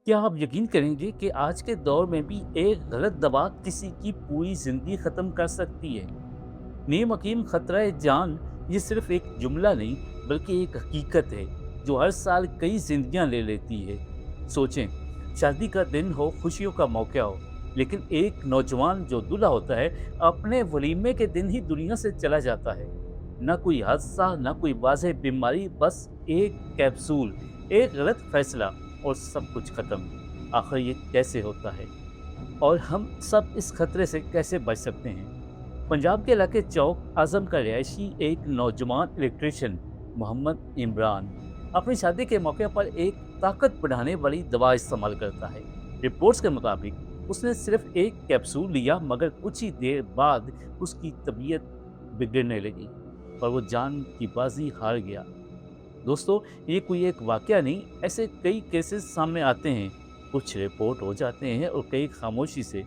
क्या आप यकीन करेंगे कि आज के दौर में भी एक गलत दवा किसी की पूरी जिंदगी खत्म कर सकती है। नीम हकीम खतरा जान ये सिर्फ एक जुमला नहीं बल्कि एक हकीकत है जो हर साल कई जिंदगियां ले लेती है। सोचें, शादी का दिन हो, खुशियों का मौका हो, लेकिन एक नौजवान जो दूल्हा होता है अपने वलीमे के दिन ही दुनिया से चला जाता है। ना कोई हादसा, ना कोई वाज़ेह बीमारी, बस एक कैप्सूल, एक गलत फैसला और सब कुछ खत्म। आखिर ये कैसे होता है और हम सब इस खतरे से कैसे बच सकते हैं? पंजाब के इलाके चौक आजम का रिहायशी एक नौजवान इलेक्ट्रिशियन मोहम्मद इमरान अपनी शादी के मौके पर एक ताकत बढ़ाने वाली दवा इस्तेमाल करता है। रिपोर्ट्स के मुताबिक उसने सिर्फ एक कैप्सूल लिया, मगर कुछ ही देर बाद उसकी तबीयत बिगड़ने लगी और वो जान की बाजी हार गया। दोस्तों, ये कोई एक वाकया नहीं, ऐसे कई केसेस सामने आते हैं। कुछ रिपोर्ट हो जाते हैं और कई खामोशी से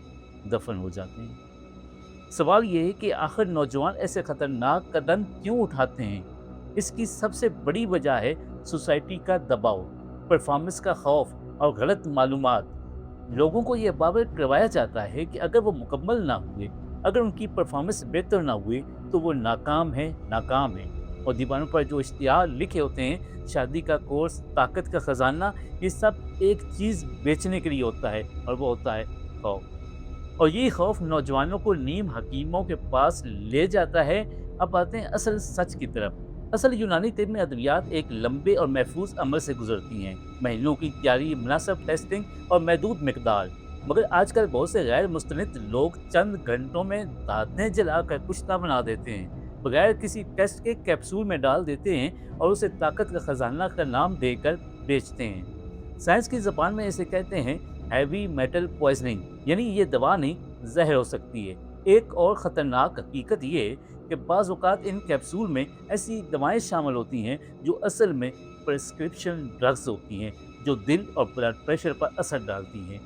दफन हो जाते हैं। सवाल ये है कि आखिर नौजवान ऐसे खतरनाक कदम क्यों उठाते हैं? इसकी सबसे बड़ी वजह है सोसाइटी का दबाव, परफॉर्मेंस का खौफ और गलत मालूमात। लोगों को ये बावर करवाया जाता है कि अगर वो मुकम्मल ना हुए, अगर उनकी परफॉर्मेंस बेहतर ना हुई, तो वो नाकाम है, नाकाम है। और दीवारों पर जो इश्तिहार लिखे होते हैं, शादी का कोर्स, ताकत का खजाना, ये सब एक चीज़ बेचने के लिए होता है और वो होता है खौफ। और ये खौफ नौजवानों को नीम हकीमों के पास ले जाता है। अब आते हैं असल सच की तरफ। असल यूनानी तिब में अद्वियात एक लंबे और महफूज अमल से गुजरती हैं। महीनों की तैयारी, मुनासिब टेस्टिंग और महदूद मकदार। मगर आजकल बहुत से गैर मुस्तनिद लोग चंद घंटों में दांतें जलाकर कुश्ता बना देते हैं, बगैर किसी टेस्ट के कैप्सूल में डाल देते हैं और उसे ताकत का खजाना का नाम देकर बेचते हैं। साइंस की ज़बान में इसे कहते हैं हैवी मेटल पॉइजनिंग, यानी ये दवा नहीं, जहर हो सकती है। एक और ख़तरनाक हकीकत ये है कि बाज़ औक़ात इन कैप्सूल में ऐसी दवाएं शामिल होती हैं जो असल में प्रिस्क्रिप्शन ड्रग्स होती हैं, जो दिल और ब्लड प्रेशर पर असर डालती हैं,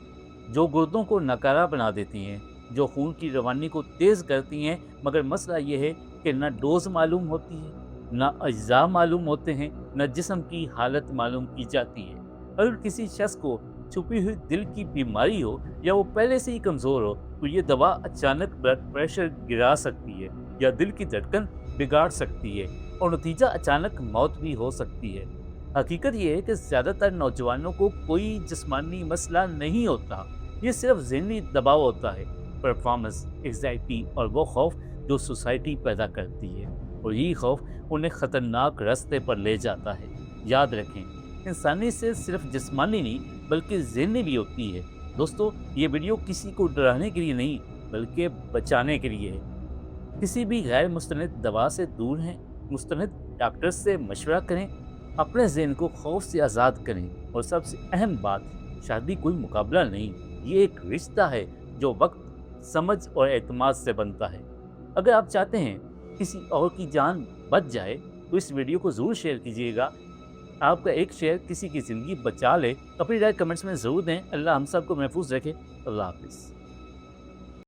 जो गुर्दों को नकारा बना देती हैं, जो खून की रवानी को तेज़ करती हैं। मगर मसला ये है कि ना डोज मालूम होती है, ना अज्जा मालूम होते हैं, ना जिस्म की हालत मालूम की जाती है। अगर किसी शख्स को छुपी हुई दिल की बीमारी हो या वो पहले से ही कमज़ोर हो, तो ये दवा अचानक ब्लड प्रेशर गिरा सकती है या दिल की धड़कन बिगाड़ सकती है और नतीजा अचानक मौत भी हो सकती है। हकीकत ये है कि ज़्यादातर नौजवानों को कोई जिस्मानी मसला नहीं होता, ये सिर्फ ज़हनी दबाव होता है, परफॉर्मेंस, एग्जाइटी और वो खौफ जो सोसाइटी पैदा करती है। और यही खौफ उन्हें ख़तरनाक रास्ते पर ले जाता है। याद रखें, इंसानी से सिर्फ जिस्मानी नहीं बल्कि ज़हनी भी होती है। दोस्तों, ये वीडियो किसी को डराने के लिए नहीं बल्कि बचाने के लिए है। किसी भी गैर मुस्तनद दवा से दूर हैं, मुस्तनद डॉक्टर से मशवरा करें, अपने ज़हन को खौफ से आज़ाद करें। और सबसे अहम बात, शादी कोई मुकाबला नहीं, ये एक रिश्ता है जो वक्त, समझ और एतमाद से बनता है। अगर आप चाहते हैं किसी और की जान बच जाए तो इस वीडियो को ज़रूर शेयर कीजिएगा। आपका एक शेयर किसी की ज़िंदगी बचा ले। अपनी राय कमेंट्स में ज़रूर दें। अल्लाह हम सबको महफूज रखे। अल्लाह हाफिज़।